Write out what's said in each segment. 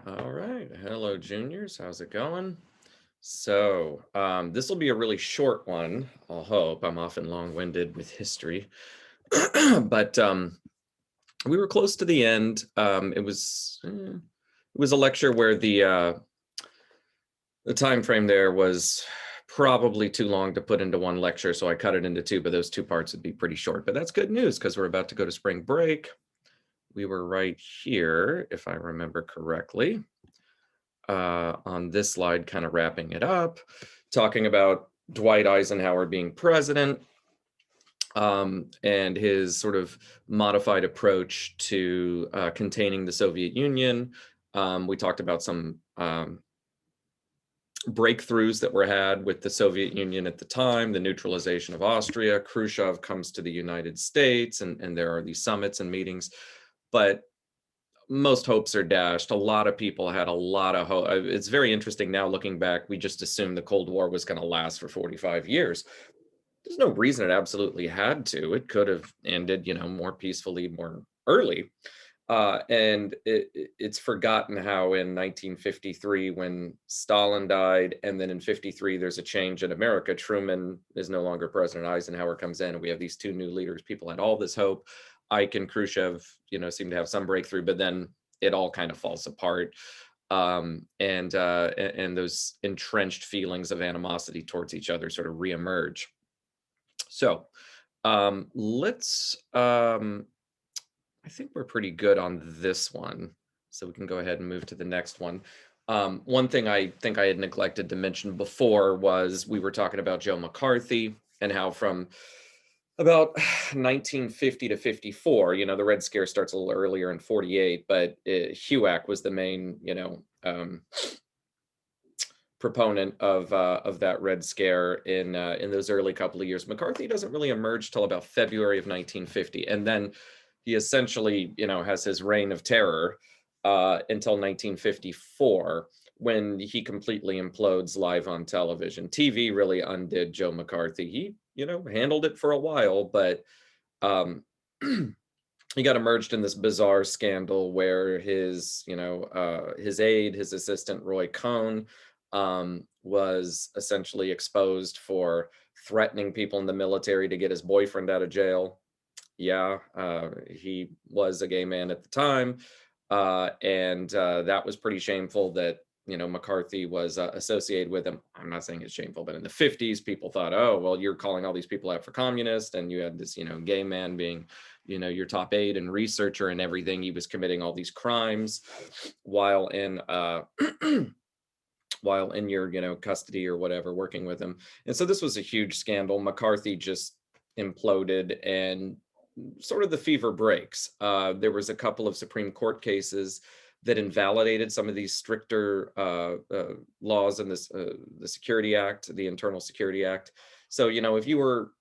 All right. Hello, juniors. How's it going? So this will be a really short one. I'll hope. I'm often long-winded with history, but we were close to the end. It was a lecture where the time frame there was probably too long to put into one lecture, so I cut it into two. But those two parts would be pretty short. But that's good news because we're about to go to spring break. We were right here, if I remember correctly. On this slide, kind of wrapping it up, talking about Dwight Eisenhower being president, and his sort of modified approach to containing the Soviet Union. We talked about some breakthroughs that were had with the Soviet Union at the time, the neutralization of Austria. Khrushchev comes to the United States, and there are these summits and meetings. But most hopes are dashed. A lot of people had a lot of hope. It's very interesting now looking back. We just assumed the Cold War was going to last for 45 years. There's no reason it absolutely had to. It could have ended, more peacefully, more early. And it's forgotten how in 1953, when Stalin died, and then in 53, there's a change in America. Truman is no longer president. Eisenhower comes in, and we have these two new leaders. People had all this hope. Ike and Khrushchev, seem to have some breakthrough, but then it all kind of falls apart. And those entrenched feelings of animosity towards each other sort of reemerge. So let's I think we're pretty good on this one. So we can go ahead and move to the next one. One thing I think I had neglected to mention before was we were talking about Joe McCarthy and how from about 1950 to 54, the Red Scare starts a little earlier in 48, but HUAC was the main, proponent of that Red Scare in those early couple of years. McCarthy doesn't really emerge till about February of 1950, and then he essentially, has his reign of terror until 1954, when he completely implodes live on television. TV really undid Joe McCarthy. He, handled it for a while, but um, he got emerged in this bizarre scandal where his aide, his assistant Roy Cohn, was essentially exposed for threatening people in the military to get his boyfriend out of jail. Yeah, he was a gay man at the time, and that was pretty shameful that McCarthy was associated with him. I'm not saying it's shameful, but in the 50s, people thought, oh, well, you're calling all these people out for communist, and you had this gay man being your top aide and researcher and everything. He was committing all these crimes while in while in your custody or whatever, working with him. And so this was a huge scandal. McCarthy just imploded, and sort of the fever breaks. There was a couple of Supreme Court cases that invalidated some of these stricter laws in the Security Act, the Internal Security Act. So, if you were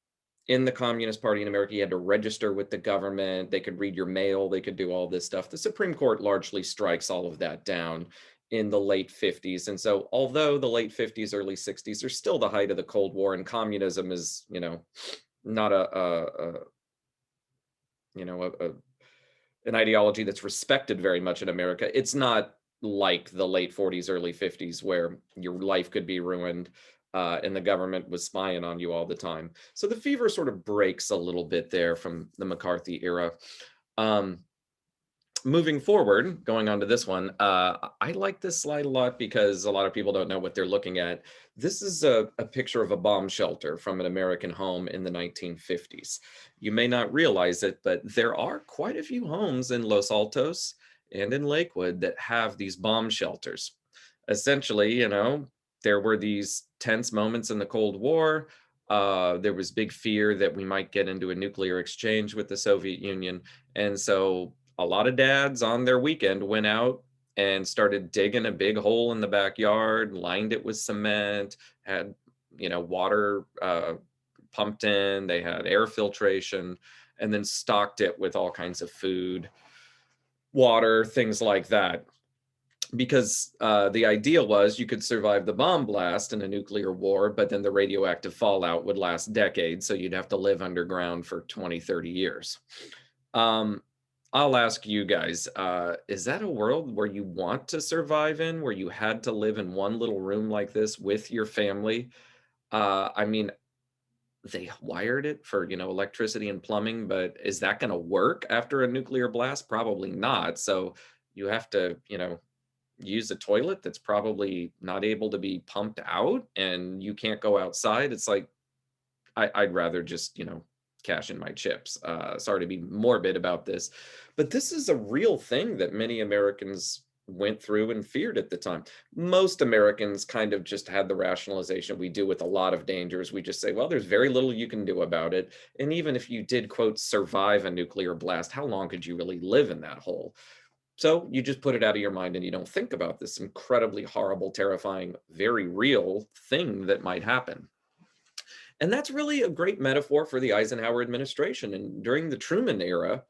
in the Communist Party in America, you had to register with the government. They could read your mail. They could do all this stuff. The Supreme Court largely strikes all of that down in the late 50s. And so, although the late 50s, early 60s are still the height of the Cold War, and communism is, not an ideology that's respected very much in America. It's not like the late 40s, early 50s, where your life could be ruined and the government was spying on you all the time. So the fever sort of breaks a little bit there from the McCarthy era. Moving forward, going on to this one, I like this slide a lot because a lot of people don't know what they're looking at. This is a picture of a bomb shelter from an American home in the 1950s. You may not realize it, but there are quite a few homes in Los Altos and in Lakewood that have these bomb shelters. Essentially, there were these tense moments in the Cold War. There was big fear that we might get into a nuclear exchange with the Soviet Union. And so a lot of dads on their weekend went out and started digging a big hole in the backyard, lined it with cement, had, water pumped in, they had air filtration, and then stocked it with all kinds of food, water, things like that. Because the idea was you could survive the bomb blast in a nuclear war, but then the radioactive fallout would last decades. So you'd have to live underground for 20, 30 years. I'll ask you guys, is that a world where you want to survive in, where you had to live in one little room like this with your family? I mean, they wired it for, electricity and plumbing, but is that gonna work after a nuclear blast? Probably not. So you have to, use a toilet that's probably not able to be pumped out, and you can't go outside. It's like I'd rather just, cash in my chips. Sorry to be morbid about this, but this is a real thing that many Americans went through and feared at the time. Most Americans kind of just had the rationalization we do with a lot of dangers. We just say, well, there's very little you can do about it. And even if you did, quote, survive a nuclear blast, how long could you really live in that hole? So you just put it out of your mind and you don't think about this incredibly horrible, terrifying, very real thing that might happen. And that's really a great metaphor for the Eisenhower administration. And during the Truman era,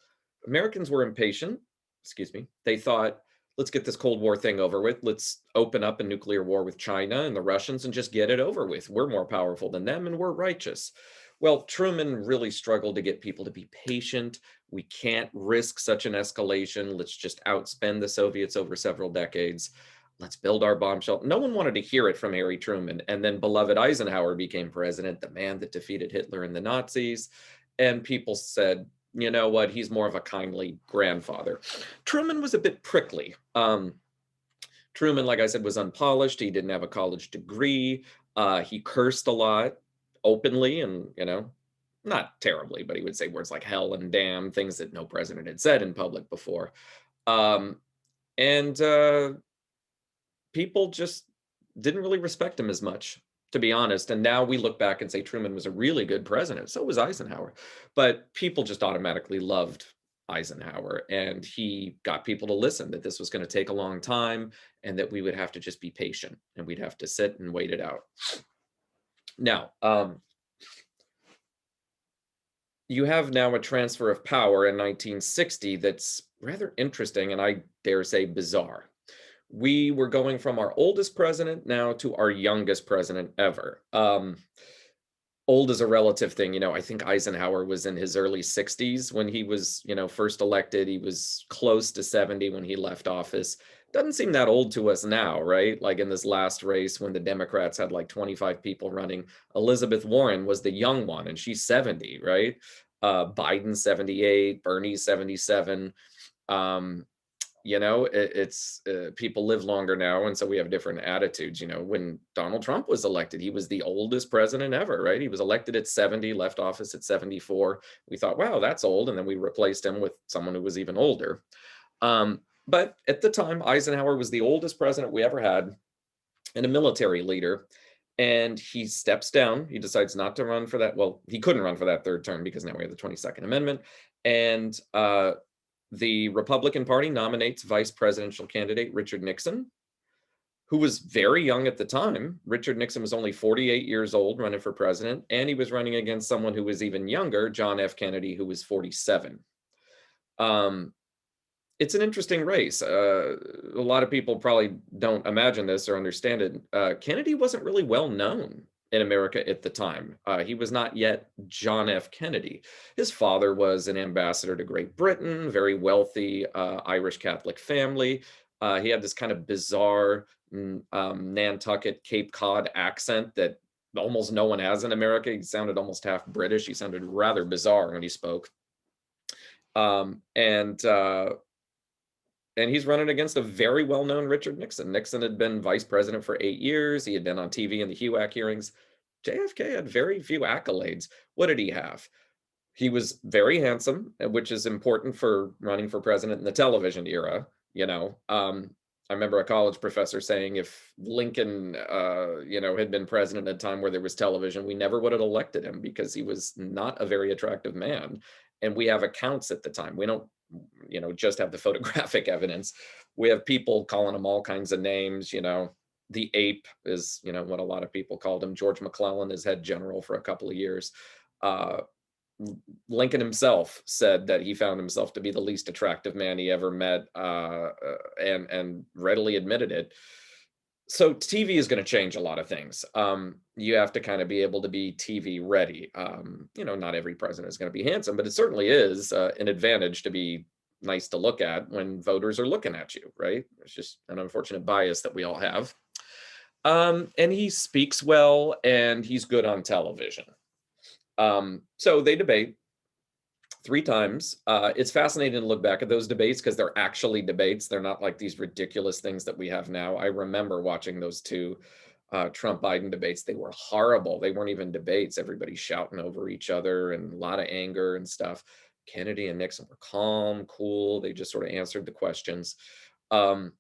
Americans were impatient. Excuse me. They thought, let's get this Cold War thing over with. Let's open up a nuclear war with China and the Russians and just get it over with. We're more powerful than them and we're righteous. Well, Truman really struggled to get people to be patient. We can't risk such an escalation. Let's just outspend the Soviets over several decades. Let's build our bomb shelter. No one wanted to hear it from Harry Truman. And then beloved Eisenhower became president, the man that defeated Hitler and the Nazis. And people said, you know what, he's more of a kindly grandfather. Truman was a bit prickly. Truman, like I said, was unpolished. He didn't have a college degree. He cursed a lot openly and, not terribly, but he would say words like hell and damn, things that no president had said in public before. Um, and People just didn't really respect him as much, to be honest. And now we look back and say Truman was a really good president. So was Eisenhower. But people just automatically loved Eisenhower. And he got people to listen that this was going to take a long time and that we would have to just be patient and we'd have to sit and wait it out. Now, you have now a transfer of power in 1960 that's rather interesting and I dare say bizarre. We were going from our oldest president now to our youngest president ever. Old is a relative thing. I think Eisenhower was in his early 60s when he was, first elected. He was close to 70 when he left office. Doesn't seem that old to us now, right? Like in this last race when the Democrats had like 25 people running, Elizabeth Warren was the young one and she's 70, right? Biden 78, Bernie 77. Um, it's people live longer now and so we have different attitudes. When Donald Trump was elected, he was the oldest president ever, right? He was elected at 70, left office at 74. We thought, wow, that's old, and then we replaced him with someone who was even older. But at the time, Eisenhower was the oldest president we ever had and a military leader, and he steps down. He decides not to run for that. Well, he couldn't run for that third term because now we have the 22nd Amendment. And the Republican Party nominates vice presidential candidate Richard Nixon, who was very young at the time. Richard Nixon was only 48 years old running for president, and he was running against someone who was even younger, John F. Kennedy, who was 47. It's an interesting race. A lot of people probably don't imagine this or understand it. Kennedy wasn't really well known in America at the time. He was not yet John F. Kennedy. His father was an ambassador to Great Britain, very wealthy Irish Catholic family. He had this kind of bizarre Nantucket, Cape Cod accent that almost no one has in America. He sounded almost half British. He sounded rather bizarre when he spoke. And he's running against a very well-known Richard Nixon. Nixon had been vice president for 8 years. He had been on TV in the HUAC hearings. JFK had very few accolades. What did he have? He was very handsome, which is important for running for president in the television era. I remember a college professor saying if Lincoln, had been president at a time where there was television, we never would have elected him because he was not a very attractive man. And we have accounts at the time. We don't, just have the photographic evidence. We have people calling him all kinds of names. The ape is, what a lot of people called him. George McClellan is head general for a couple of years. Lincoln himself said that he found himself to be the least attractive man he ever met, and readily admitted it. So TV is going to change a lot of things. You have to kind of be able to be TV ready. Not every president is going to be handsome, but it certainly is an advantage to be nice to look at when voters are looking at you, right? It's just an unfortunate bias that we all have. And he speaks well, and he's good on television. So they debate 3 times. It's fascinating to look back at those debates because they're actually debates. They're not like these ridiculous things that we have now. I remember watching those two Trump Biden debates. They were horrible. They weren't even debates. Everybody shouting over each other and a lot of anger and stuff. Kennedy and Nixon were calm, cool. They just sort of answered the questions. Um,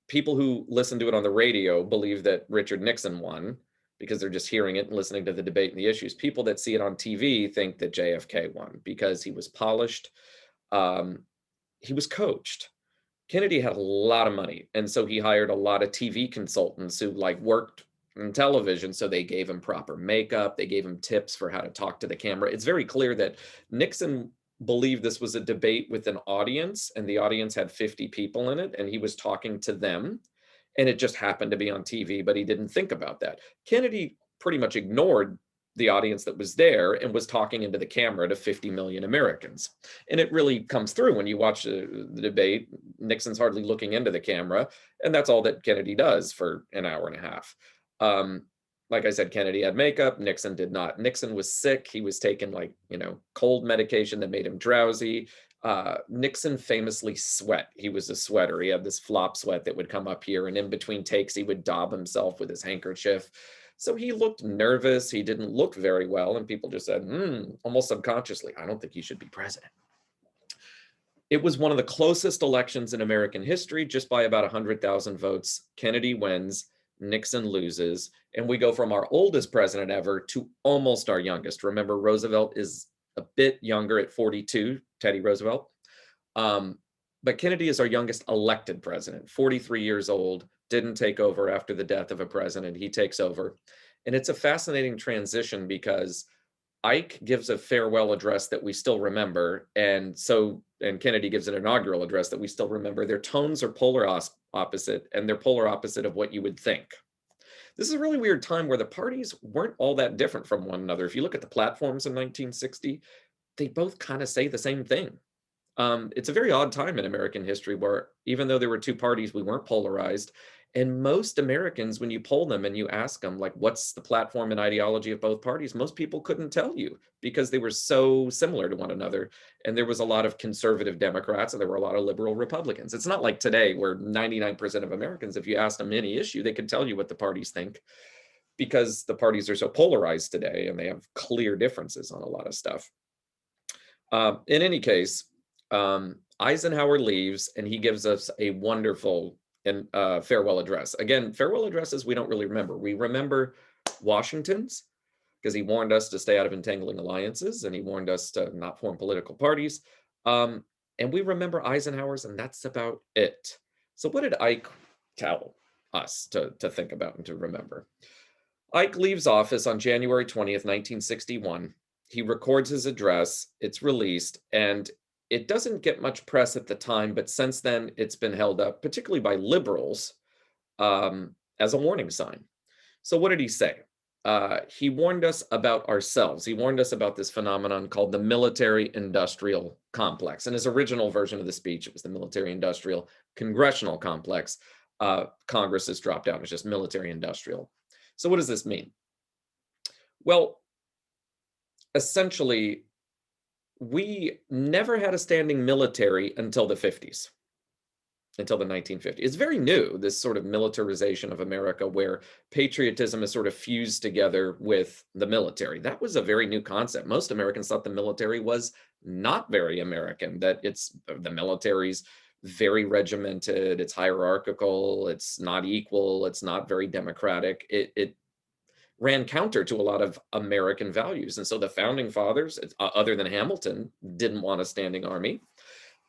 People who listen to it on the radio believe that Richard Nixon won because they're just hearing it and listening to the debate and the issues. People that see it on TV think that JFK won because he was polished. Um, he was coached. Kennedy had a lot of money, and so he hired a lot of TV consultants who like worked in television. So they gave him proper makeup. They gave him tips for how to talk to the camera. It's very clear that Nixon believed this was a debate with an audience, and the audience had 50 people in it, and he was talking to them, and it just happened to be on TV, but he didn't think about that. Kennedy pretty much ignored the audience that was there and was talking into the camera to 50 million Americans. And it really comes through when you watch the debate. Nixon's hardly looking into the camera, and that's all that Kennedy does for an hour and a half. Um, like I said, Kennedy had makeup, Nixon did not. Nixon was sick. He was taking like, cold medication that made him drowsy. Nixon famously sweat. He was a sweater. He had this flop sweat that would come up here, and in between takes, he would daub himself with his handkerchief. So he looked nervous. He didn't look very well. And people just said, almost subconsciously, I don't think he should be president. It was one of the closest elections in American history, just by about 100,000 votes. Kennedy wins, Nixon loses, and we go from our oldest president ever to almost our youngest. Remember, Roosevelt is a bit younger at 42, Teddy Roosevelt. But Kennedy is our youngest elected president, 43 years old, didn't take over after the death of a president. He takes over. And it's a fascinating transition because Ike gives a farewell address that we still remember. And Kennedy gives an inaugural address that we still remember. Their tones are polar opposite, and they're polar opposite of what you would think. This is a really weird time where the parties weren't all that different from one another. If you look at the platforms in 1960, they both kind of say the same thing. It's a very odd time in American history where even though there were two parties, we weren't polarized. And most Americans, when you poll them and you ask them, like, what's the platform and ideology of both parties, most people couldn't tell you because they were so similar to one another. And there was a lot of conservative Democrats and there were a lot of liberal Republicans. It's not like today where 99% of Americans, if you ask them any issue, they can tell you what the parties think because the parties are so polarized today and they have clear differences on a lot of stuff. In any case, Eisenhower leaves and he gives us a wonderful and farewell address. Again, farewell addresses we don't really remember. We remember Washington's because he warned us to stay out of entangling alliances and he warned us to not form political parties. And we remember Eisenhower's, and that's about it. So what did Ike tell us to think about and to remember? Ike leaves office on January 20th, 1961. He records his address, it's released, and it doesn't get much press at the time, but since then it's been held up, particularly by liberals, as a warning sign. So what did he say? He warned us about ourselves. He warned us about this phenomenon called the military-industrial complex. In his original version of the speech, it was the military-industrial congressional complex. Congress has dropped out. It's just military-industrial. So what does this mean? Well, essentially, we never had a standing military until the 50s, until the 1950s. It's very new, this sort of militarization of America where patriotism is sort of fused together with the military. That was a very new concept. Most Americans thought the military was not very American, that the military's very regimented, it's hierarchical, it's not equal, it's not very democratic. It ran counter to a lot of American values. And so the founding fathers, other than Hamilton, didn't want a standing army.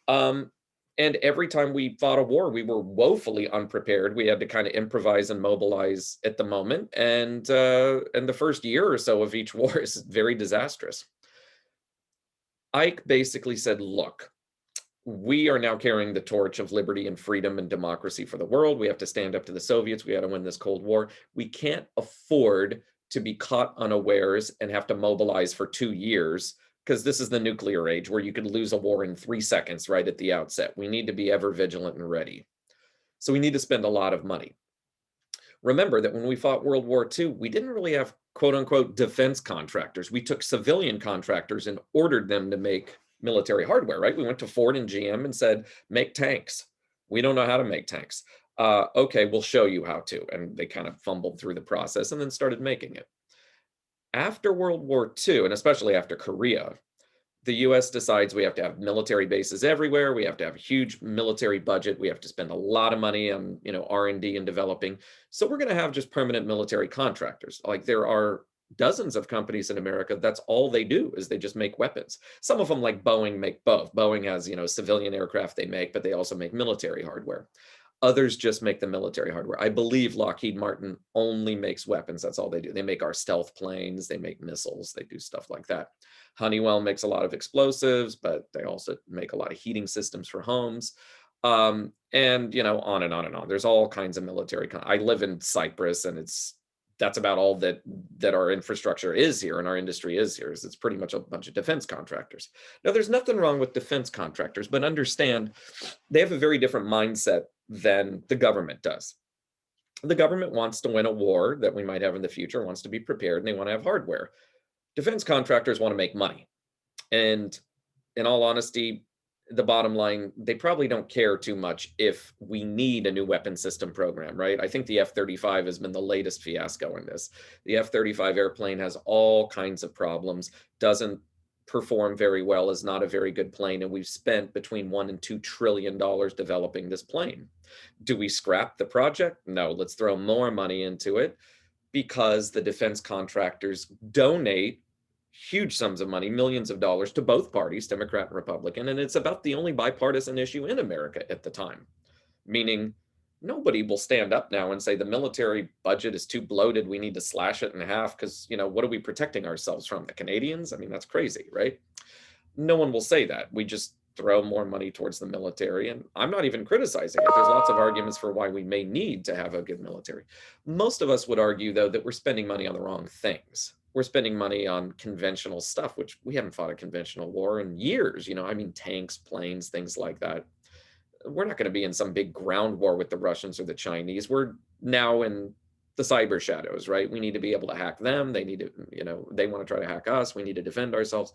And every time we fought a war, we were woefully unprepared. We had to kind of improvise and mobilize at the moment. And the first year or so of each war is very disastrous. Ike basically said, look, we are now carrying the torch of liberty and freedom and democracy for the world. We have to stand up to the Soviets. We got to win this Cold War. We can't afford to be caught unawares and have to mobilize for 2 years because this is the nuclear age where you could lose a war in 3 seconds right at the outset. We need to be ever vigilant and ready. So we need to spend a lot of money. Remember that when we fought World War II, we didn't really have quote unquote defense contractors. We took civilian contractors and ordered them to make military hardware, right? We went to Ford and GM and said, make tanks. We don't know how to make tanks. Okay, we'll show you how to. And they kind of fumbled through the process and then started making it. After World War II, and especially after Korea, the US decides we have to have military bases everywhere. We have to have a huge military budget. We have to spend a lot of money on, R&D and developing. So we're going to have just permanent military contractors. Like there are dozens of companies in America. That's all they do is they just make weapons. Some of them like Boeing make both. Boeing has, civilian aircraft they make, but they also make military hardware. Others just make the military hardware. I believe Lockheed Martin only makes weapons. That's all they do. They make our stealth planes, they make missiles, they do stuff like that. Honeywell makes a lot of explosives, but they also make a lot of heating systems for homes. And on and on and on. There's all kinds of military. I live in Cyprus, and that's about all that our infrastructure is here and our industry is here. It's pretty much a bunch of defense contractors. Now, there's nothing wrong with defense contractors, but understand they have a very different mindset than the government does. The government wants to win a war that we might have in the future, wants to be prepared, and they want to have hardware. Defense contractors want to make money. And in all honesty, the bottom line, they probably don't care too much if we need a new weapon system program, right? I think the F-35 has been the latest fiasco in this. The F-35 airplane has all kinds of problems, doesn't perform very well, is not a very good plane, and we've spent between $1 and $2 trillion developing this plane. Do we scrap the project? No, let's throw more money into it because the defense contractors donate huge sums of money, millions of dollars to both parties, Democrat and Republican, and it's about the only bipartisan issue in America at the time, meaning nobody will stand up now and say the military budget is too bloated, we need to slash it in half because, what are we protecting ourselves from? The Canadians? I mean, that's crazy, right? No one will say that. We just throw more money towards the military, and I'm not even criticizing it. There's lots of arguments for why we may need to have a good military. Most of us would argue, though, that we're spending money on the wrong things. We're spending money on conventional stuff, which we haven't fought a conventional war in years. I mean, tanks, planes, things like that. We're not going to be in some big ground war with the Russians or the Chinese. We're now in the cyber shadows, right? We need to be able to hack them. They need to, they want to try to hack us. We need to defend ourselves.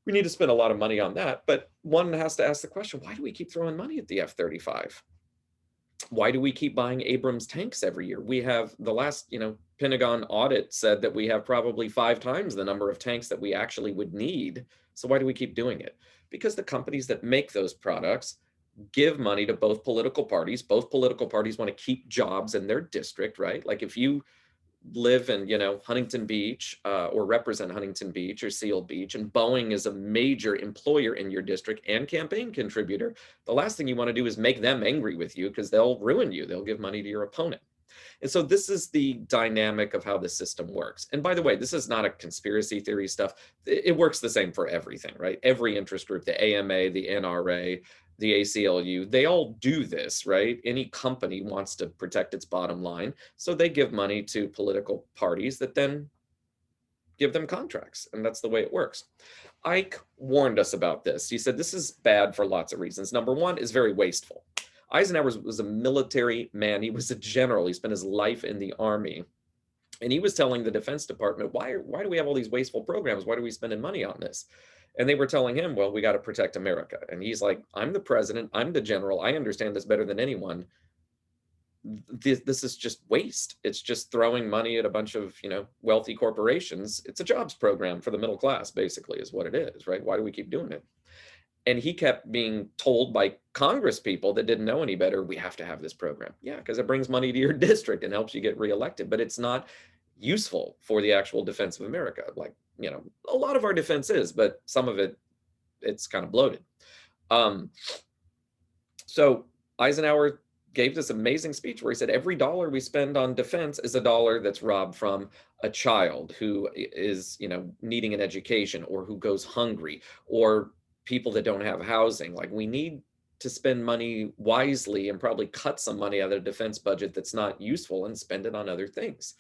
We need to spend a lot of money on that. But one has to ask the question, why do we keep throwing money at the F-35? Why do we keep buying Abrams tanks every year? We have the last, Pentagon audit said that we have probably 5 times the number of tanks that we actually would need. So why do we keep doing it? Because the companies that make those products give money to both political parties. Both political parties want to keep jobs in their district, right? Like if you live in, Huntington Beach or represent Huntington Beach or Seal Beach, and Boeing is a major employer in your district and campaign contributor, the last thing you want to do is make them angry with you because they'll ruin you. They'll give money to your opponent. And so this is the dynamic of how the system works. And by the way, this is not a conspiracy theory stuff. It works the same for everything, right? Every interest group, the AMA, the NRA, the ACLU, they all do this, right? Any company wants to protect its bottom line. So they give money to political parties that then give them contracts. And that's the way it works. Ike warned us about this. He said, this is bad for lots of reasons. Number one is very wasteful. Eisenhower was a military man. He was a general. He spent his life in the army. And he was telling the Defense Department, why do we have all these wasteful programs? Why are we spending money on this? And they were telling him, well, we got to protect America. And he's like, I'm the president. I'm the general. I understand this better than anyone. This is just waste. It's just throwing money at a bunch of, wealthy corporations. It's a jobs program for the middle class, basically, is what it is, right? Why do we keep doing it? And he kept being told by Congress people that didn't know any better, we have to have this program. Yeah, because it brings money to your district and helps you get reelected, but it's not useful for the actual defense of America. Like, a lot of our defense is, but some of it's kind of bloated. So Eisenhower gave this amazing speech where he said, every dollar we spend on defense is a dollar that's robbed from a child who is, needing an education or who goes hungry or people that don't have housing. Like we need to spend money wisely and probably cut some money out of the defense budget that's not useful and spend it on other things.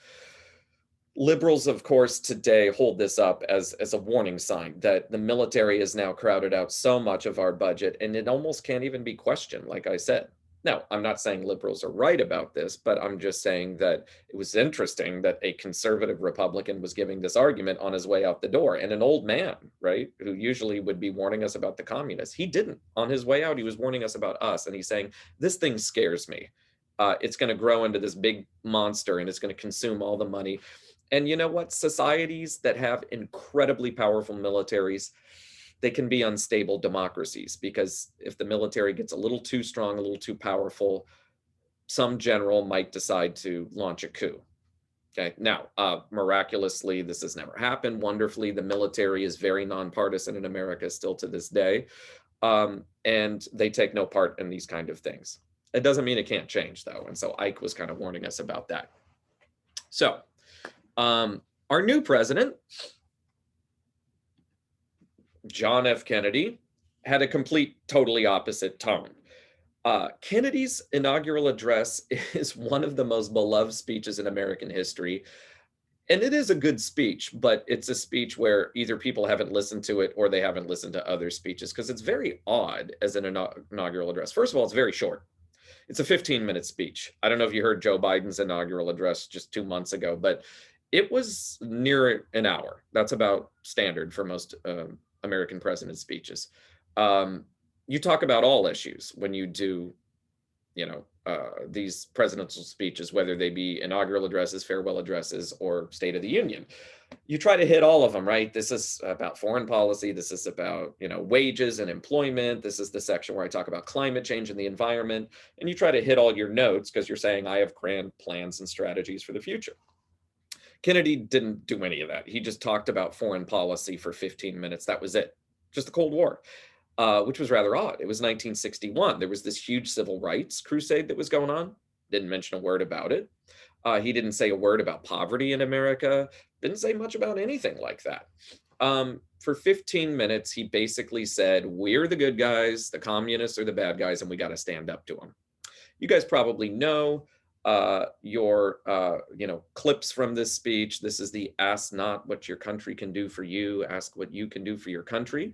Liberals, of course, today hold this up as a warning sign that the military has now crowded out so much of our budget, and it almost can't even be questioned, like I said. Now, I'm not saying liberals are right about this, but I'm just saying that it was interesting that a conservative Republican was giving this argument on his way out the door. And an old man, right, who usually would be warning us about the communists, he didn't. On his way out, he was warning us about us. And he's saying, this thing scares me. It's going to grow into this big monster and it's going to consume all the money. And you know what? Societies that have incredibly powerful militaries, they can be unstable democracies, because if the military gets a little too strong, a little too powerful, some general might decide to launch a coup. Okay. Now, miraculously, this has never happened. Wonderfully, the military is very nonpartisan in America still to this day. And they take no part in these kind of things. It doesn't mean it can't change, though. And so Ike was kind of warning us about that. So our new president, John F. Kennedy, had a totally opposite tone. Kennedy's inaugural address is one of the most beloved speeches in American history. And it is a good speech, but it's a speech where either people haven't listened to it or they haven't listened to other speeches, because it's very odd as an inaugural address. First of all, it's very short. It's a 15-minute speech. I don't know if you heard Joe Biden's inaugural address just 2 months ago, but it was near an hour. That's about standard for most American president speeches. You talk about all issues when you do, these presidential speeches, whether they be inaugural addresses, farewell addresses, or State of the Union. You try to hit all of them, right? This is about foreign policy. This is about, wages and employment. This is the section where I talk about climate change and the environment. And you try to hit all your notes because you're saying, I have grand plans and strategies for the future. Kennedy didn't do any of that. He just talked about foreign policy for 15 minutes. That was it. Just the Cold War, which was rather odd. It was 1961. There was this huge civil rights crusade that was going on. Didn't mention a word about it. He didn't say a word about poverty in America. Didn't say much about anything like that. For 15 minutes, he basically said, we're the good guys, the communists are the bad guys, and we got to stand up to them. You guys probably know your clips from this speech. This is the ask not what your country can do for you, ask what you can do for your country.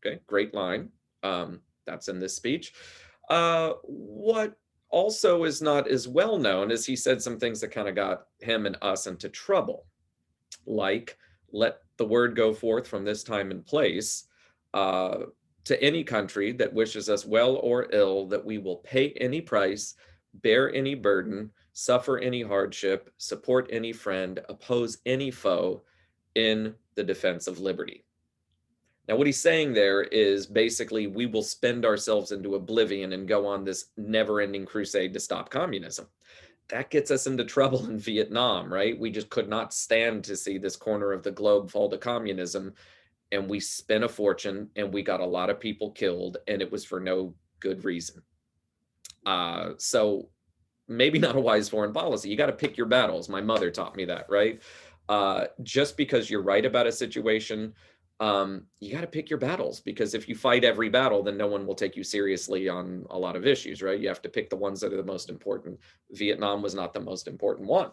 Okay, great line. That's in this speech. What also is not as well known is he said some things that kind of got him and us into trouble, like, let the word go forth from this time and place to any country that wishes us well or ill, that we will pay any price, bear any burden, suffer any hardship, support any friend, oppose any foe in the defense of liberty. Now, what he's saying there is basically, we will spend ourselves into oblivion and go on this never-ending crusade to stop communism. That gets us into trouble in Vietnam, right? We just could not stand to see this corner of the globe fall to communism. And we spent a fortune and we got a lot of people killed, and it was for no good reason. So maybe not a wise foreign policy. You got to pick your battles. My mother taught me that, right? Just because you're right about a situation, you got to pick your battles, because if you fight every battle, then no one will take you seriously on a lot of issues, right? You have to pick the ones that are the most important. Vietnam was not the most important one,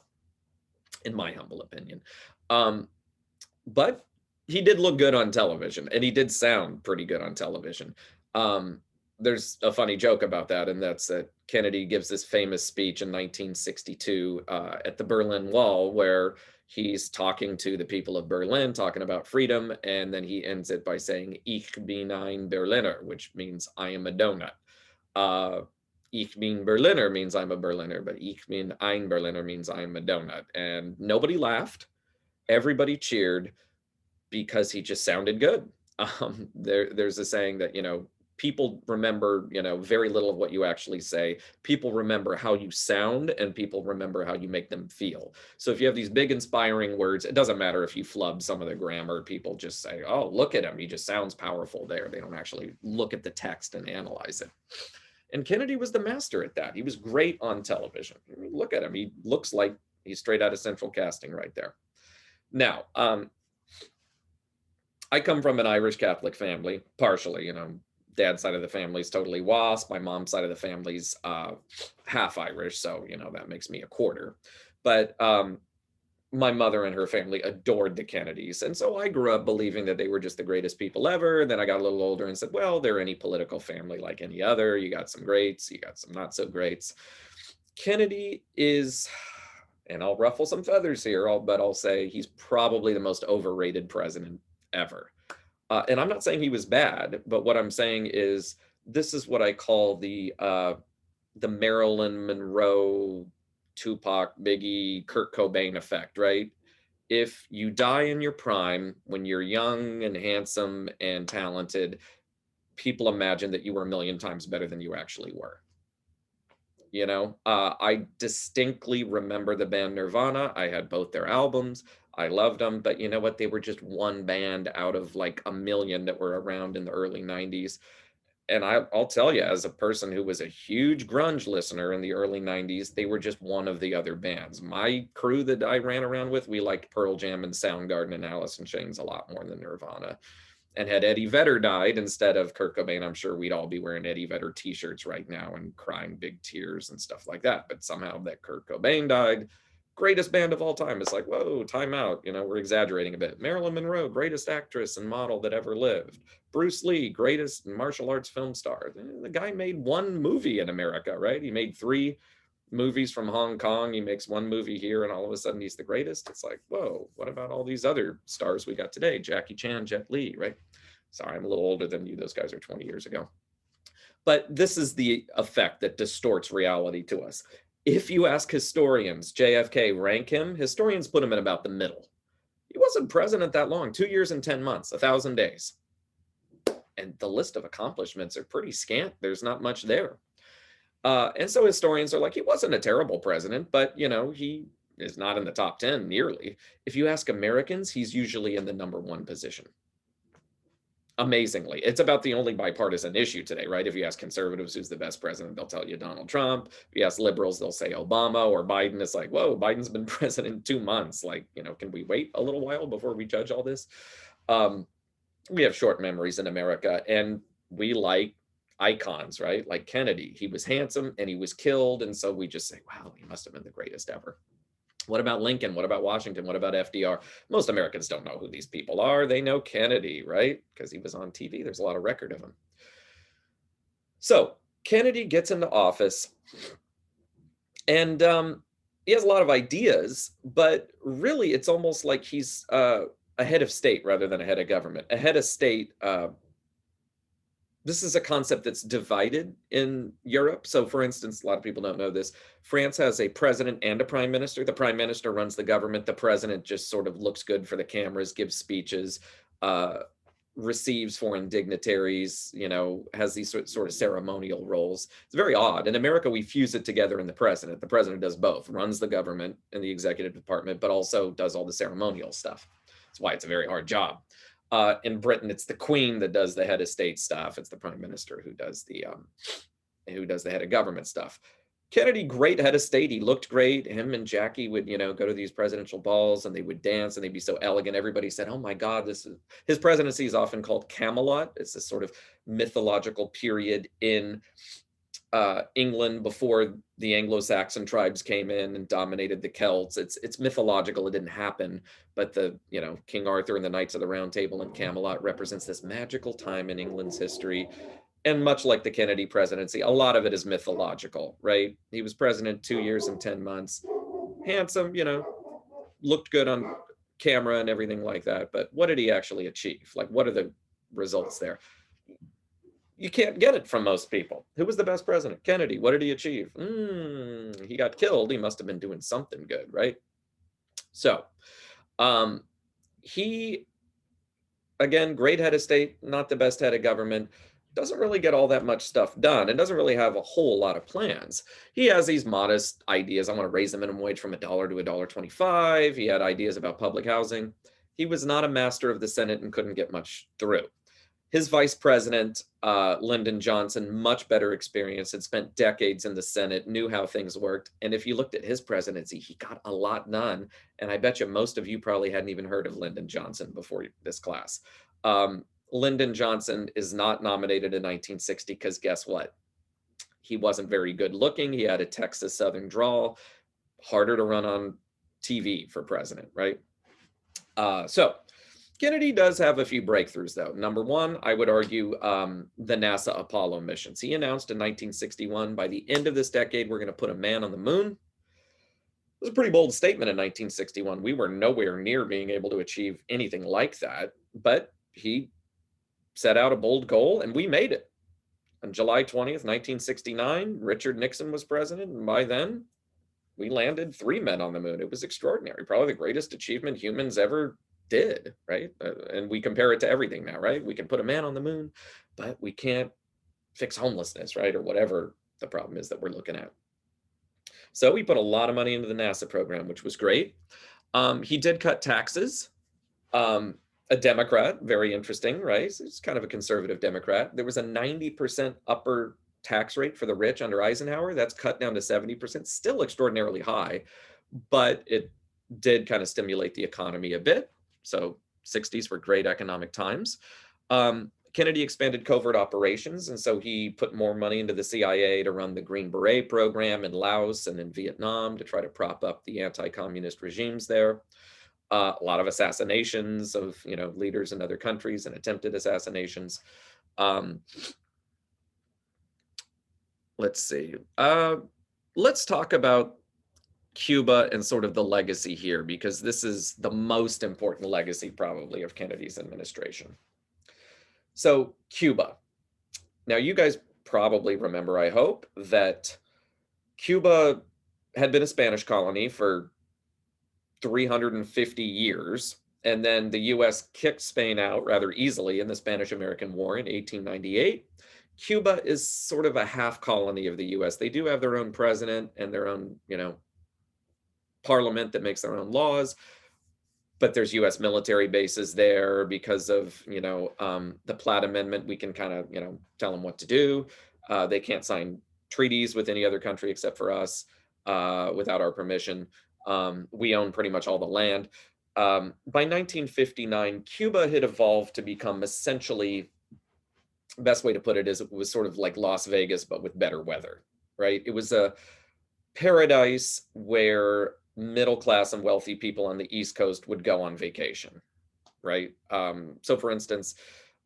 in my humble opinion. But he did look good on television, and he did sound pretty good on television. There's a funny joke about that, and that's that Kennedy gives this famous speech in 1962 at the Berlin Wall, where he's talking to the people of Berlin, talking about freedom, and then he ends it by saying, Ich bin ein Berliner, which means I am a donut. Ich bin Berliner means I'm a Berliner, but Ich bin ein Berliner means I'm a donut. And nobody laughed. Everybody cheered because he just sounded good. There's a saying that, people remember, very little of what you actually say. People remember how you sound, and people remember how you make them feel. So if you have these big inspiring words, it doesn't matter if you flub some of the grammar. People just say, oh, look at him, he just sounds powerful there. They don't actually look at the text and analyze it. And Kennedy was the master at that. He was great on television. I mean, look at him. He looks like he's straight out of Central Casting right there. Now, I come from an Irish Catholic family, partially, dad's side of the family is totally WASP. My mom's side of the family's half Irish. So, that makes me a quarter. But my mother and her family adored the Kennedys. And so I grew up believing that they were just the greatest people ever. Then I got a little older and said, well, they're any political family like any other. You got some greats, you got some not so greats. Kennedy is, and I'll ruffle some feathers here, but I'll say he's probably the most overrated president ever. And I'm not saying he was bad, but what I'm saying is this is what I call the Marilyn Monroe, Tupac, Biggie, Kurt Cobain effect, right? If you die in your prime when you're young and handsome and talented, people imagine that you were a million times better than you actually were. I distinctly remember the band Nirvana. I had both their albums. I loved them, but you know what? They were just one band out of like a million that were around in the early 90s. And I'll tell you, as a person who was a huge grunge listener in the early 90s, they were just one of the other bands. My crew that I ran around with, we liked Pearl Jam and Soundgarden and Alice in Chains a lot more than Nirvana. And had Eddie Vedder died instead of Kurt Cobain, I'm sure we'd all be wearing Eddie Vedder t-shirts right now and crying big tears and stuff like that. But somehow that Kurt Cobain died, greatest band of all time. It's like, whoa, time out. We're exaggerating a bit. Marilyn Monroe, greatest actress and model that ever lived. Bruce Lee, greatest martial arts film star. The guy made one movie in America, right? He made 3 movies from Hong Kong. He makes one movie here, and all of a sudden he's the greatest. It's like, whoa, what about all these other stars we got today? Jackie Chan, Jet Li, right? Sorry, I'm a little older than you. Those guys are 20 years ago. But this is the effect that distorts reality to us. If you ask historians, JFK, rank him, historians put him in about the middle. He wasn't president that long, 2 years and 10 months, 1,000 days. And the list of accomplishments are pretty scant. There's not much there. And so historians are like, he wasn't a terrible president, but he is not in the top 10 nearly. If you ask Americans, he's usually in the number 1 position. Amazingly, it's about the only bipartisan issue today, right? If you ask conservatives who's the best president, they'll tell you Donald Trump. If you ask liberals, they'll say Obama or Biden. It's like, whoa, Biden's been president 2 months. Like, can we wait a little while before we judge all this? We have short memories in America, and we like icons, right? Like Kennedy, he was handsome and he was killed. And so we just say, wow, he must have been the greatest ever. What about Lincoln? What about Washington? What about FDR? Most Americans don't know who these people are. They know Kennedy, right? Because he was on TV. There's a lot of record of him. So Kennedy gets into office, and he has a lot of ideas, but really it's almost like he's a head of state rather than a head of government. A head of state, this is a concept that's divided in Europe. So for instance, a lot of people don't know this. France has a president and a prime minister. The prime minister runs the government. The president just sort of looks good for the cameras, gives speeches, receives foreign dignitaries, has these sort of ceremonial roles. It's very odd. In America, we fuse it together in the president. The president does both, runs the government and the executive department, but also does all the ceremonial stuff. That's why it's a very hard job. In Britain, it's the Queen that does the head of state stuff. It's the prime minister who does the head of government stuff. Kennedy, great head of state. He looked great. Him and Jackie would, go to these presidential balls and they would dance and they'd be so elegant. Everybody said, oh my God, his presidency is often called Camelot. It's this sort of mythological period in England before the Anglo-Saxon tribes came in and dominated the Celts. It's mythological. It didn't happen, but King Arthur and the Knights of the Round Table in Camelot represents this magical time in England's history. And much like the Kennedy presidency, a lot of it is mythological, right? He was president 2 years and 10 months, handsome, looked good on camera and everything like that. But what did he actually achieve? Like, what are the results there? You can't get it from most people. Who was the best president? Kennedy. What did he achieve? He got killed. He must have been doing something good, right? So he, again, great head of state, not the best head of government, doesn't really get all that much stuff done and doesn't really have a whole lot of plans. He has these modest ideas. I want to raise the minimum wage from $1 to $1.25. He had ideas about public housing. He was not a master of the Senate and couldn't get much through. His vice president, Lyndon Johnson, much better experience, had spent decades in the Senate, knew how things worked. And if you looked at his presidency, he got a lot done. And I bet you most of you probably hadn't even heard of Lyndon Johnson before this class. Lyndon Johnson is not nominated in 1960 because guess what? He wasn't very good looking. He had a Texas Southern drawl, harder to run on TV for president, right? So Kennedy does have a few breakthroughs, though. Number one, I would argue the NASA Apollo missions. He announced in 1961, by the end of this decade, we're going to put a man on the moon. It was a pretty bold statement in 1961. We were nowhere near being able to achieve anything like that, but he set out a bold goal, and we made it. On July 20th, 1969, Richard Nixon was president, and by then, we landed 3 men on the moon. It was extraordinary, probably the greatest achievement humans ever did, right? And we compare it to everything now, right? We can put a man on the moon, but we can't fix homelessness, right? Or whatever the problem is that we're looking at. So we put a lot of money into the NASA program, which was great. He did cut taxes. A Democrat, very interesting, right? He's kind of a conservative Democrat. There was a 90% upper tax rate for the rich under Eisenhower. That's cut down to 70%, still extraordinarily high, but it did kind of stimulate the economy a bit. So 60s were great economic times. Kennedy expanded covert operations, and so he put more money into the CIA to run the Green Beret program in Laos and in Vietnam to try to prop up the anti-communist regimes there. A lot of assassinations of leaders in other countries and attempted assassinations. Let's see. Let's talk about Cuba and sort of the legacy here, because this is the most important legacy probably of Kennedy's administration. So Cuba. Now you guys probably remember, I hope, that Cuba had been a Spanish colony for 350 years, and then the US kicked Spain out rather easily in the Spanish-American War in 1898. Cuba is sort of a half colony of the US. They do have their own president and their own, parliament that makes their own laws, but there's US military bases there because of, the Platt Amendment. We can kind of, tell them what to do. They can't sign treaties with any other country except for us without our permission. We own pretty much all the land. By 1959, Cuba had evolved to become essentially, best way to put it is it was sort of like Las Vegas, but with better weather, right? It was a paradise where middle class and wealthy people on the East Coast would go on vacation, right? So for instance,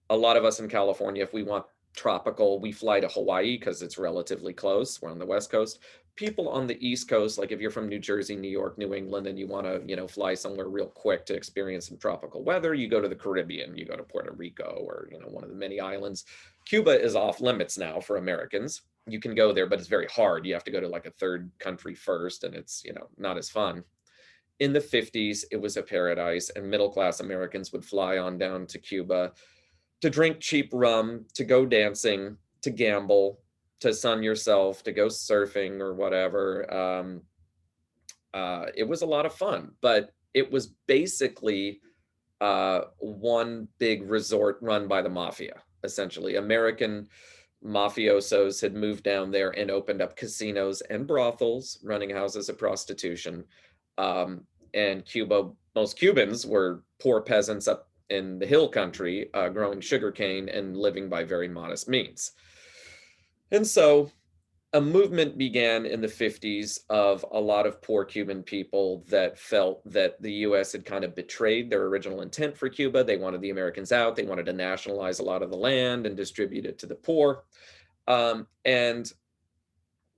a lot of us in California, if we want tropical, we fly to Hawaii because it's relatively close. We're on the West Coast. People on the East Coast, like if you're from New Jersey, New York, New England, and you want to, fly somewhere real quick to experience some tropical weather, you go to the Caribbean, you go to Puerto Rico, or, one of the many islands. Cuba is off limits now for Americans. You can go there, but it's very hard. You have to go to like a third country first, and it's, not as fun. In the 50s, it was a paradise, and middle-class Americans would fly on down to Cuba to drink cheap rum, to go dancing, to gamble, to sun yourself, to go surfing or whatever. It was a lot of fun, but it was basically one big resort run by the mafia, essentially. American mafiosos had moved down there and opened up casinos and brothels, running houses of prostitution. And Cuba, most Cubans were poor peasants up in the hill country, growing sugarcane and living by very modest means. And so a movement began in the 50s of a lot of poor Cuban people that felt that the US had kind of betrayed their original intent for Cuba. They wanted the Americans out. They wanted to nationalize a lot of the land and distribute it to the poor. And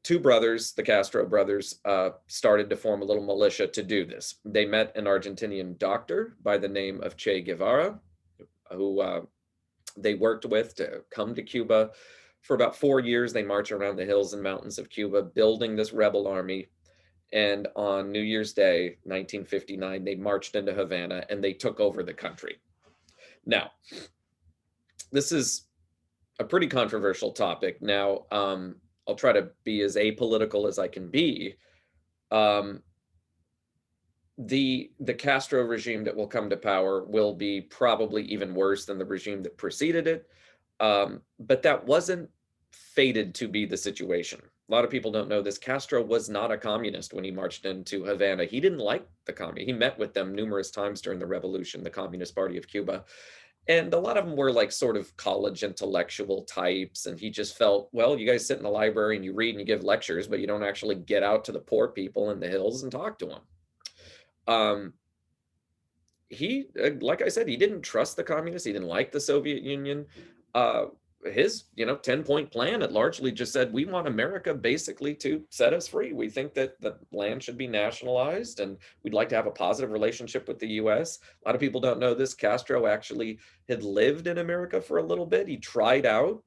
two brothers, the Castro brothers, started to form a little militia to do this. They met an Argentinian doctor by the name of Che Guevara, who they worked with to come to Cuba. For about 4 years, they marched around the hills and mountains of Cuba, building this rebel army. And on New Year's Day, 1959, they marched into Havana and they took over the country. Now, this is a pretty controversial topic. Now, I'll try to be as apolitical as I can be. The Castro regime that will come to power will be probably even worse than the regime that preceded it. But that wasn't fated to be the situation. A lot of people don't know this. Castro was not a communist when he marched into Havana. He didn't like the communists. He met with them numerous times during the revolution, the Communist Party of Cuba. And a lot of them were like sort of college intellectual types. And he just felt, well, you guys sit in the library and you read and you give lectures, but you don't actually get out to the poor people in the hills and talk to them. Um, like I said, he didn't trust the communists. He didn't like the Soviet Union. Uh, his, 10-point plan, it largely just said, we want America basically to set us free. We think that the land should be nationalized, and we'd like to have a positive relationship with the US. A lot of people don't know this. Castro actually had lived in America for a little bit. He tried out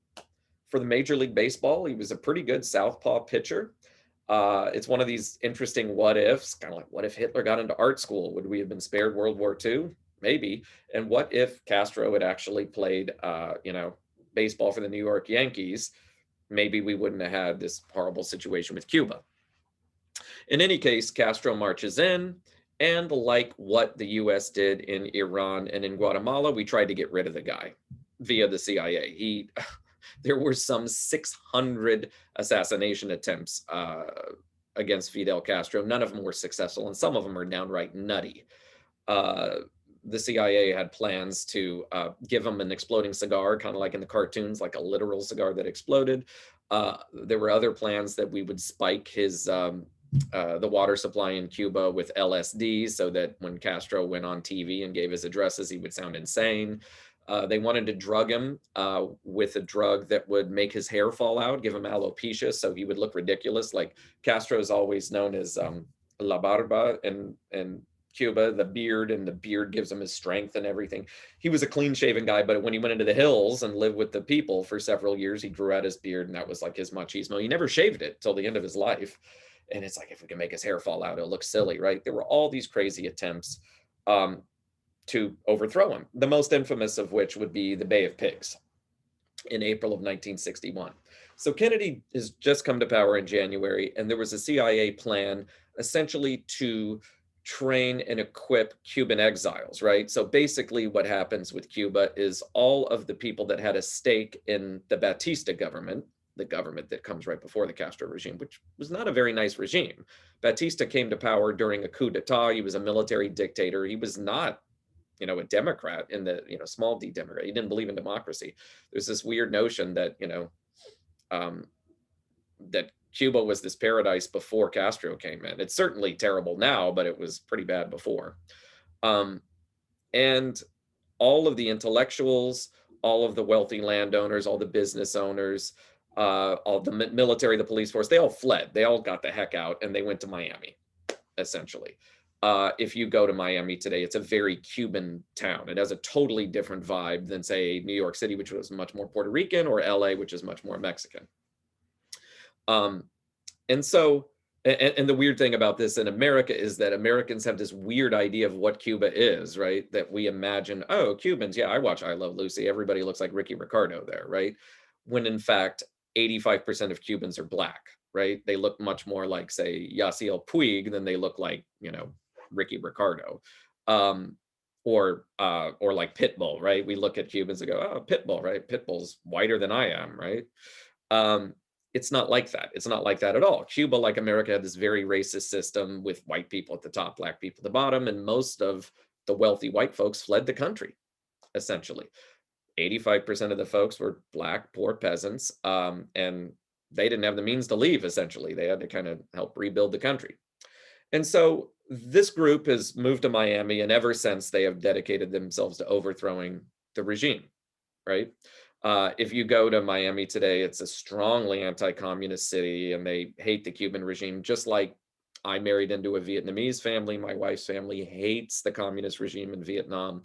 for the Major League Baseball. He was a pretty good southpaw pitcher. It's one of these interesting what ifs, kind of like, what if Hitler got into art school? Would we have been spared World War II? Maybe. And what if Castro had actually played, baseball for the New York Yankees? Maybe we wouldn't have had this horrible situation with Cuba. In any case, Castro marches in, and like what the US did in Iran and in Guatemala, we tried to get rid of the guy via the CIA. There were some 600 assassination attempts against Fidel Castro. None of them were successful, and some of them are downright nutty. Uh, the CIA had plans to give him an exploding cigar, kind of like in the cartoons, like a literal cigar that exploded. There were other plans that we would spike the water supply in Cuba with LSD, so that when Castro went on TV and gave his addresses, he would sound insane. They wanted to drug him with a drug that would make his hair fall out, give him alopecia, so he would look ridiculous. Like Castro is always known as La Barba in Cuba, the beard, and the beard gives him his strength and everything. He was a clean shaven guy, but when he went into the hills and lived with the people for several years, he grew out his beard, and that was like his machismo. He never shaved it till the end of his life. And it's like, if we can make his hair fall out, it'll look silly, right? There were all these crazy attempts to overthrow him, the most infamous of which would be the Bay of Pigs in April of 1961. So Kennedy has just come to power in January, and there was a CIA plan essentially to train and equip Cuban exiles, right? So basically what happens with Cuba is all of the people that had a stake in the Batista government, the government that comes right before the Castro regime, which was not a very nice regime. Batista came to power during a coup d'etat. He was a military dictator. He was not, a Democrat, in the, small d Democrat. He didn't believe in democracy. There's this weird notion that, that Cuba was this paradise before Castro came in. It's certainly terrible now, but it was pretty bad before. And all of the intellectuals, all of the wealthy landowners, all the business owners, all the military, the police force, they all fled. They all got the heck out, and they went to Miami, essentially. If you go to Miami today, it's a very Cuban town. It has a totally different vibe than, say, New York City, which was much more Puerto Rican, or LA, which is much more Mexican. And so, and the weird thing about this in America is that Americans have this weird idea of what Cuba is, right? That we imagine, oh, Cubans, yeah, I watch I Love Lucy. Everybody looks like Ricky Ricardo there, right? When in fact, 85% of Cubans are black, right? They look much more like, say, Yasiel Puig than they look like, Ricky Ricardo. Or like Pitbull, right? We look at Cubans and go, oh, Pitbull, right? Pitbull's whiter than I am, right? It's not like that. It's not like that at all. Cuba, like America, had this very racist system with white people at the top, black people at the bottom, and most of the wealthy white folks fled the country, essentially. 85% of the folks were black, poor peasants, and they didn't have the means to leave, essentially. They had to kind of help rebuild the country. And so this group has moved to Miami, and ever since they have dedicated themselves to overthrowing the regime, right? If you go to Miami today, it's a strongly anti-communist city, and they hate the Cuban regime, just like I married into a Vietnamese family. My wife's family hates the communist regime in Vietnam.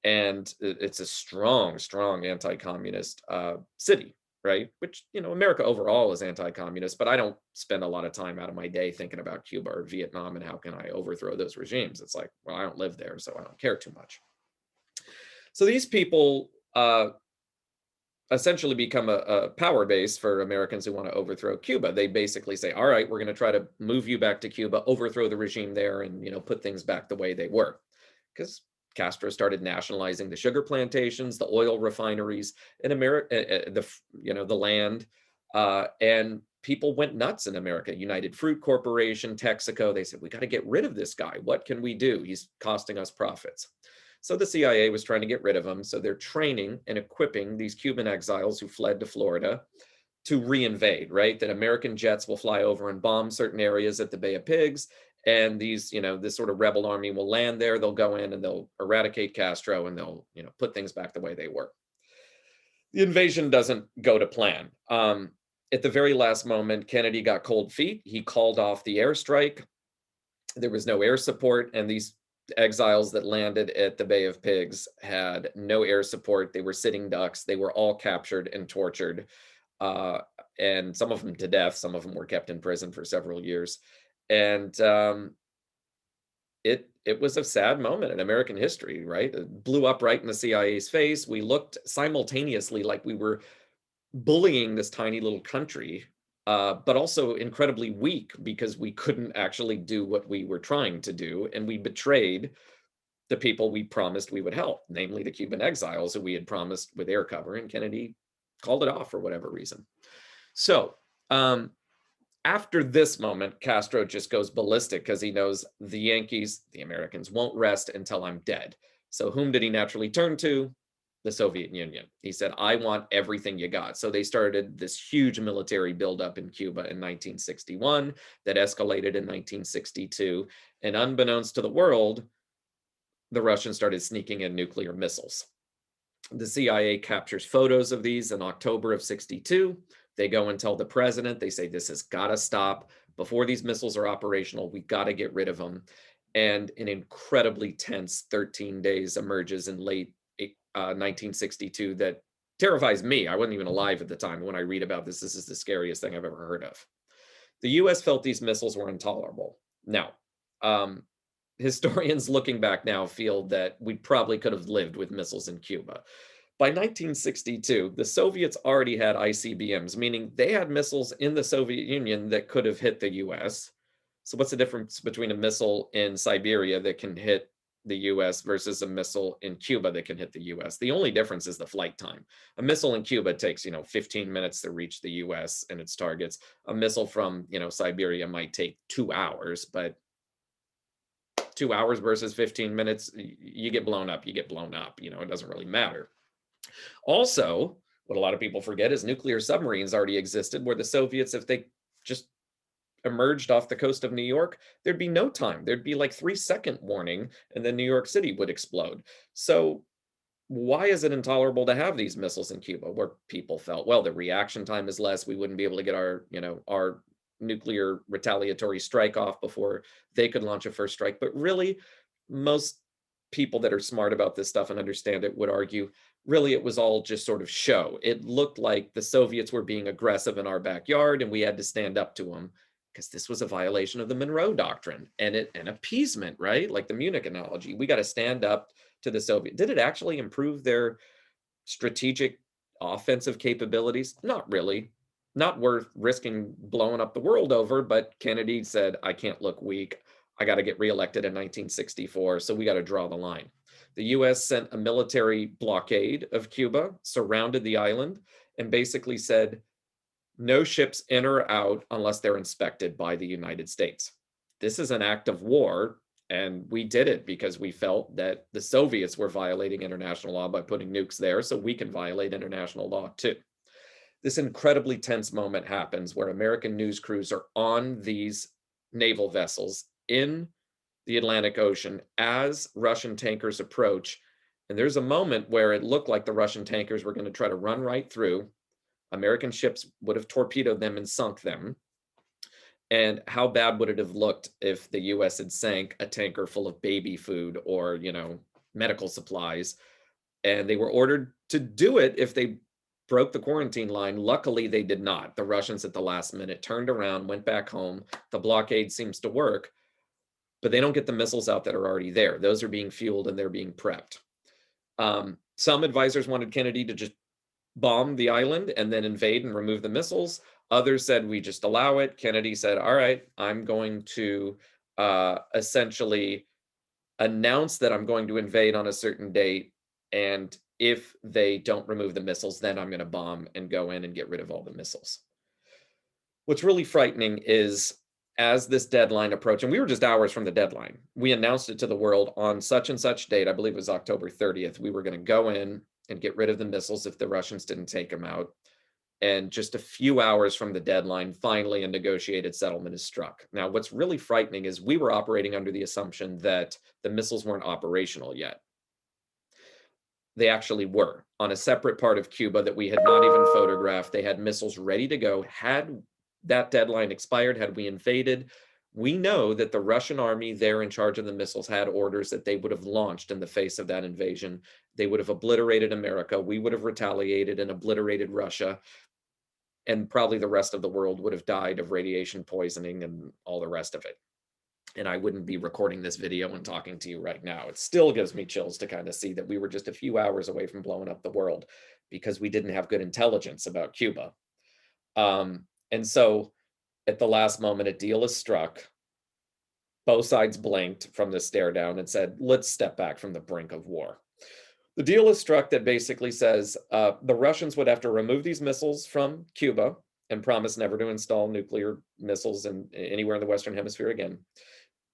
And it's a strong, strong anti-communist city, right? Which, America overall is anti-communist, but I don't spend a lot of time out of my day thinking about Cuba or Vietnam and how can I overthrow those regimes. It's like, well, I don't live there, so I don't care too much. So these people essentially become a power base for Americans who want to overthrow Cuba. They basically say, all right, we're going to try to move you back to Cuba, overthrow the regime there, and, put things back the way they were. Because Castro started nationalizing the sugar plantations, the oil refineries in America, the land, and people went nuts in America. United Fruit Corporation, Texaco, they said, we got to get rid of this guy. What can we do? He's costing us profits. So the CIA was trying to get rid of him. So they're training and equipping these Cuban exiles who fled to Florida to reinvade, right? That American jets will fly over and bomb certain areas at the Bay of Pigs, And these, this sort of rebel army will land there. They'll go in and they'll eradicate Castro, and they'll, put things back the way they were. The invasion doesn't go to plan. At the very last moment, Kennedy got cold feet. He called off the airstrike. There was no air support, and these exiles that landed at the Bay of Pigs had no air support. They were sitting ducks. They were all captured and tortured, uh, and some of them to death. Some of them were kept in prison for several years. And it was a sad moment in American history, right? It blew up right in the CIA's face. We looked simultaneously like we were bullying this tiny little country, but also incredibly weak because we couldn't actually do what we were trying to do, and we betrayed the people we promised we would help, namely the Cuban exiles who we had promised with air cover, and Kennedy called it off for whatever reason. So, after this moment, Castro just goes ballistic because he knows the Yankees, the Americans, won't rest until I'm dead. So whom did he naturally turn to? The Soviet Union. He said, I want everything you got. So they started this huge military buildup in Cuba in 1961 that escalated in 1962. And unbeknownst to the world, the Russians started sneaking in nuclear missiles. The CIA captures photos of these in October of 62. They go and tell the president, they say, this has got to stop. Before these missiles are operational, we got to get rid of them. And an incredibly tense 13 days emerges in late 1962 that terrifies me. I wasn't even alive at the time. When I read about this, this is the scariest thing I've ever heard of. The US felt these missiles were intolerable. Now, historians looking back now feel that we probably could have lived with missiles in Cuba. By 1962, the Soviets already had ICBMs, meaning they had missiles in the Soviet Union that could have hit the US. So what's the difference between a missile in Siberia that can hit the US versus a missile in Cuba that can hit the US? The only difference is the flight time. A missile in Cuba takes, 15 minutes to reach the US and its targets. A missile from, Siberia might take 2 hours, but 2 hours versus 15 minutes, you get blown up, it doesn't really matter. Also, what a lot of people forget is nuclear submarines already existed, where the Soviets, if they just emerged off the coast of New York, there'd be no time. There'd be like 3-second warning, and then New York City would explode. So why is it intolerable to have these missiles in Cuba, where people felt, well, the reaction time is less. We wouldn't be able to get our nuclear retaliatory strike off before they could launch a first strike. But really, most people that are smart about this stuff and understand it would argue, really, it was all just sort of show. It looked like the Soviets were being aggressive in our backyard, and we had to stand up to them because this was a violation of the Monroe Doctrine and an appeasement, right? Like the Munich analogy. We got to stand up to the Soviet. Did it actually improve their strategic offensive capabilities? Not really. Not worth risking blowing up the world over, but Kennedy said, I can't look weak. I got to get reelected in 1964, so we got to draw the line. The US sent a military blockade of Cuba, surrounded the island, and basically said, no ships in or out unless they're inspected by the United States. This is an act of war, and we did it because we felt that the Soviets were violating international law by putting nukes there, so we can violate international law too. This incredibly tense moment happens where American news crews are on these naval vessels in the Atlantic Ocean as Russian tankers approach. And there's a moment where it looked like the Russian tankers were going to try to run right through. American ships would have torpedoed them and sunk them. And how bad would it have looked if the US had sank a tanker full of baby food or, medical supplies? And they were ordered to do it if they broke the quarantine line. Luckily, they did not. The Russians at the last minute turned around, went back home. The blockade seems to work, but they don't get the missiles out that are already there. Those are being fueled and they're being prepped. Some advisors wanted Kennedy to just bomb the island and then invade and remove the missiles. Others said, we just allow it. Kennedy said, all right, I'm going to essentially announce that I'm going to invade on a certain date. And if they don't remove the missiles, then I'm going to bomb and go in and get rid of all the missiles. What's really frightening is as this deadline approached, and we were just hours from the deadline, we announced it to the world on such and such date, I believe it was October 30th, we were going to go in and get rid of the missiles if the Russians didn't take them out. And just a few hours from the deadline, finally a negotiated settlement is struck. Now, what's really frightening is we were operating under the assumption that the missiles weren't operational yet. They actually were on a separate part of Cuba that we had not even photographed. They had missiles ready to go. Had that deadline expired, had we invaded, we know that the Russian army there in charge of the missiles had orders that they would have launched in the face of that invasion. They would have obliterated America. We would have retaliated and obliterated Russia. And probably the rest of the world would have died of radiation poisoning and all the rest of it. And I wouldn't be recording this video and talking to you right now. It still gives me chills to kind of see that we were just a few hours away from blowing up the world because we didn't have good intelligence about Cuba. And so at the last moment, a deal is struck. Both sides blinked from the stare down and said, let's step back from the brink of war. The deal is struck that basically says the Russians would have to remove these missiles from Cuba and promise never to install nuclear missiles anywhere in the Western Hemisphere again.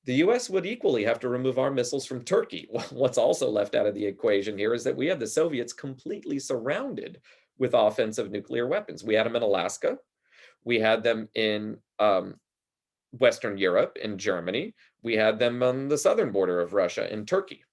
The US would equally have to remove our missiles from Turkey. What's also left out of the equation here is that we had the Soviets completely surrounded with offensive nuclear weapons. We had them in Alaska. We had them in Western Europe, in Germany. We had them on the southern border of Russia, in Turkey.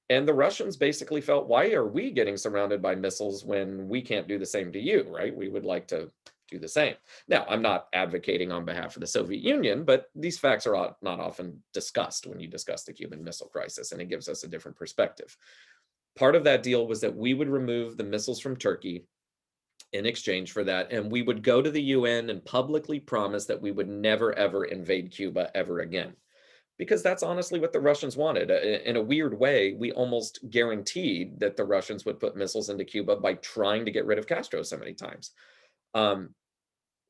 And the Russians basically felt, why are we getting surrounded by missiles when we can't do the same to you, right? We would like to do the same. Now, I'm not advocating on behalf of the Soviet Union, but these facts are not often discussed when you discuss the Cuban Missile Crisis, and it gives us a different perspective. Part of that deal was that we would remove the missiles from Turkey in exchange for that, and we would go to the UN and publicly promise that we would never, ever invade Cuba ever again. Because that's honestly what the Russians wanted. In a weird way, we almost guaranteed that the Russians would put missiles into Cuba by trying to get rid of Castro so many times.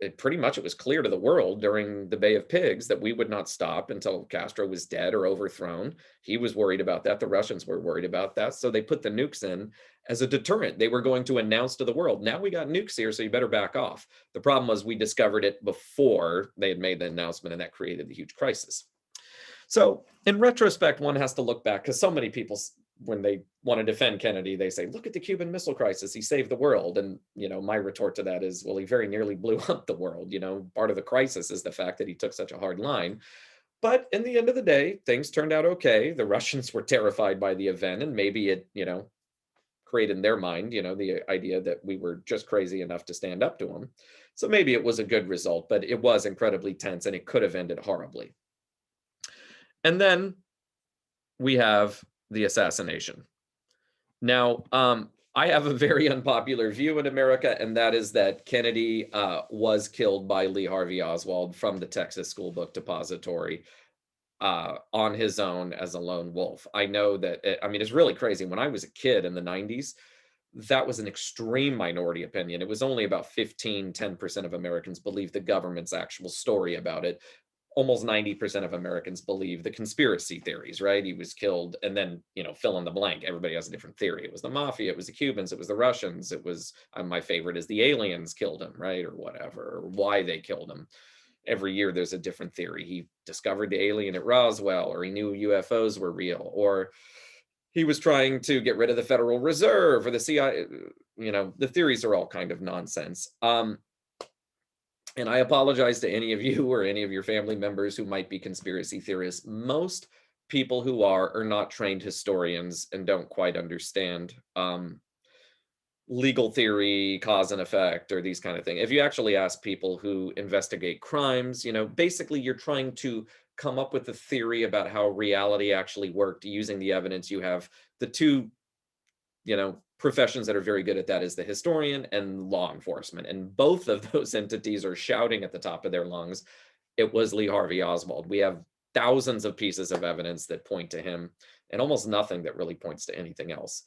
It was clear to the world during the Bay of Pigs that we would not stop until Castro was dead or overthrown. He was worried about that. The Russians were worried about that. So they put the nukes in as a deterrent. They were going to announce to the world, now we got nukes here, so you better back off. The problem was we discovered it before they had made the announcement, and that created the huge crisis. So in retrospect, one has to look back because so many people, when they want to defend Kennedy, they say, look at the Cuban Missile Crisis. He saved the world. And, my retort to that is, well, he very nearly blew up the world. Part of the crisis is the fact that he took such a hard line. But in the end of the day, things turned out okay. The Russians were terrified by the event, and maybe it, created in their mind, the idea that we were just crazy enough to stand up to him. So maybe it was a good result, but it was incredibly tense and it could have ended horribly. And then we have the assassination. Now, I have a very unpopular view in America, and that is that Kennedy was killed by Lee Harvey Oswald from the Texas School Book Depository on his own as a lone wolf. I know that, it's really crazy. When I was a kid in the 90s, that was an extreme minority opinion. It was only about 10% of Americans believed the government's actual story about it. Almost 90% of Americans believe the conspiracy theories, right? He was killed, and then, fill in the blank. Everybody has a different theory. It was the mafia, it was the Cubans, it was the Russians, it was, my favorite is the aliens killed him, right? Or whatever, or why they killed him. Every year there's a different theory. He discovered the alien at Roswell, or he knew UFOs were real, or he was trying to get rid of the Federal Reserve or the CIA. The theories are all kind of nonsense. And I apologize to any of you or any of your family members who might be conspiracy theorists. Most people who are not trained historians and don't quite understand legal theory, cause and effect, or these kind of things. If you actually ask people who investigate crimes, basically you're trying to come up with a theory about how reality actually worked using the evidence you have. The two, professions that are very good at that is the historian and law enforcement. And both of those entities are shouting at the top of their lungs, it was Lee Harvey Oswald. We have thousands of pieces of evidence that point to him and almost nothing that really points to anything else.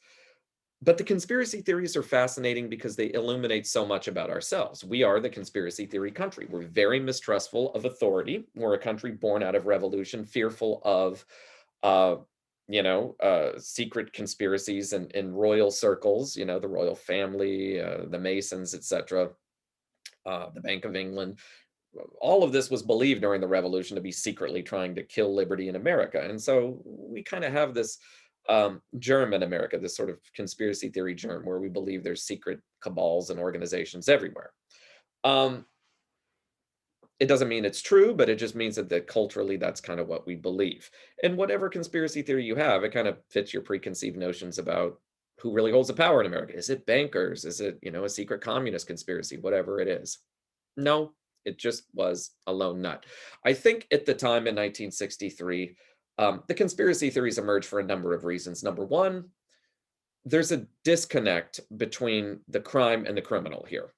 But the conspiracy theories are fascinating because they illuminate so much about ourselves. We are the conspiracy theory country. We're very mistrustful of authority. We're a country born out of revolution, fearful of secret conspiracies in royal circles, the royal family, the Masons, etc., the Bank of England. All of this was believed during the revolution to be secretly trying to kill liberty in America. And so we kind of have this germ in America, this sort of conspiracy theory germ, where we believe there's secret cabals and organizations everywhere. Um, it doesn't mean it's true, but it just means that culturally that's kind of what we believe. And whatever conspiracy theory you have, it kind of fits your preconceived notions about who really holds the power in America. Is it bankers? Is it, a secret communist conspiracy? Whatever it is. No, it just was a lone nut. I think at the time in 1963, the conspiracy theories emerged for a number of reasons. Number one, there's a disconnect between the crime and the criminal here,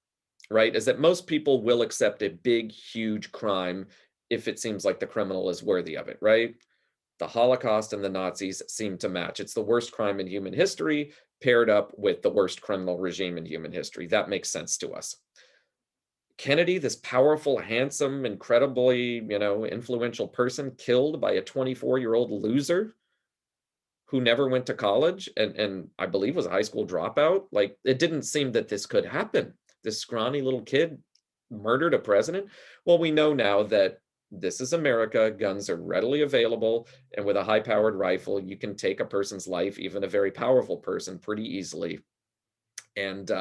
right? Is that most people will accept a big, huge crime if it seems like the criminal is worthy of it, right? The Holocaust and the Nazis seem to match. It's the worst crime in human history paired up with the worst criminal regime in human history. That makes sense to us. Kennedy, this powerful, handsome, incredibly, influential person killed by a 24-year-old loser who never went to college and I believe was a high school dropout. Like, it didn't seem that this could happen. This scrawny little kid murdered a president. Well, we know now that this is America. Guns are readily available, and with a high-powered rifle, you can take a person's life, even a very powerful person, pretty easily. And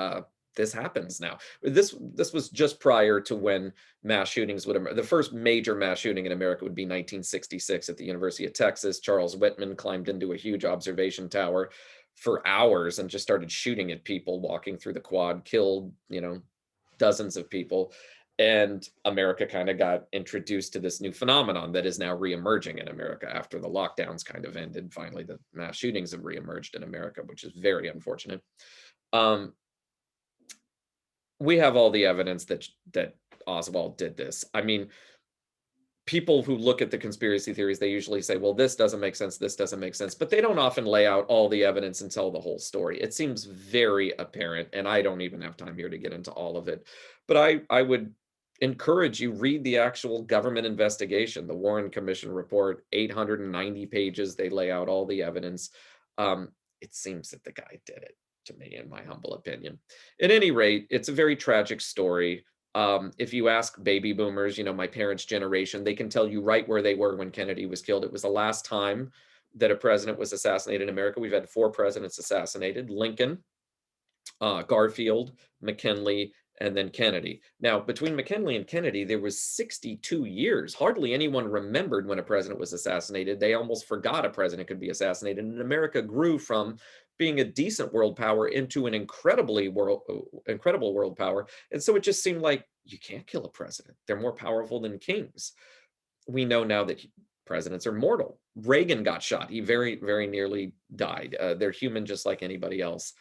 this happens now. This was just prior to when mass shootings the first major mass shooting in America would be 1966 at the University of Texas. Charles Whitman climbed into a huge observation tower for hours and just started shooting at people walking through the quad, killed, dozens of people. And America kind of got introduced to this new phenomenon that is now reemerging in America after the lockdowns kind of ended. Finally, the mass shootings have reemerged in America, which is very unfortunate. Um, we have all the evidence that Oswald did this. I mean, people who look at the conspiracy theories, they usually say, well, this doesn't make sense, this doesn't make sense, but they don't often lay out all the evidence and tell the whole story. It seems very apparent, and I don't even have time here to get into all of it. But I would encourage you read the actual government investigation, the Warren Commission report, 890 pages. They lay out all the evidence. It seems that the guy did it, to me, in my humble opinion. At any rate, it's a very tragic story. If you ask baby boomers, my parents' generation, they can tell you right where they were when Kennedy was killed. It was the last time that a president was assassinated in America. We've had 4 presidents assassinated: Lincoln, Garfield, McKinley, and then Kennedy. Now, between McKinley and Kennedy, there was 62 years. Hardly anyone remembered when a president was assassinated. They almost forgot a president could be assassinated. And America grew from being a decent world power into an incredible world power. And so it just seemed like you can't kill a president. They're more powerful than kings. We know now that presidents are mortal. Reagan got shot. He very, very nearly died. They're human just like anybody else.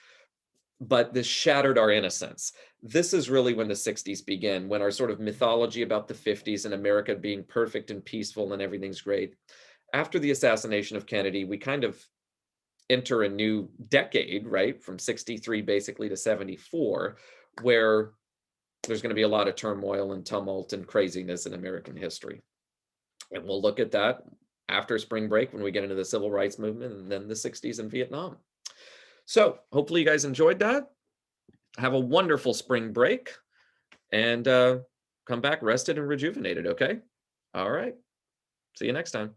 But this shattered our innocence. This is really when the 60s begin, when our sort of mythology about the 50s and America being perfect and peaceful and everything's great. After the assassination of Kennedy, we kind of enter a new decade, right? From 63 basically to 74, where there's going to be a lot of turmoil and tumult and craziness in American history. And we'll look at that after spring break when we get into the civil rights movement and then the 60s in Vietnam. So hopefully you guys enjoyed that. Have a wonderful spring break and come back rested and rejuvenated, okay? All right. See you next time.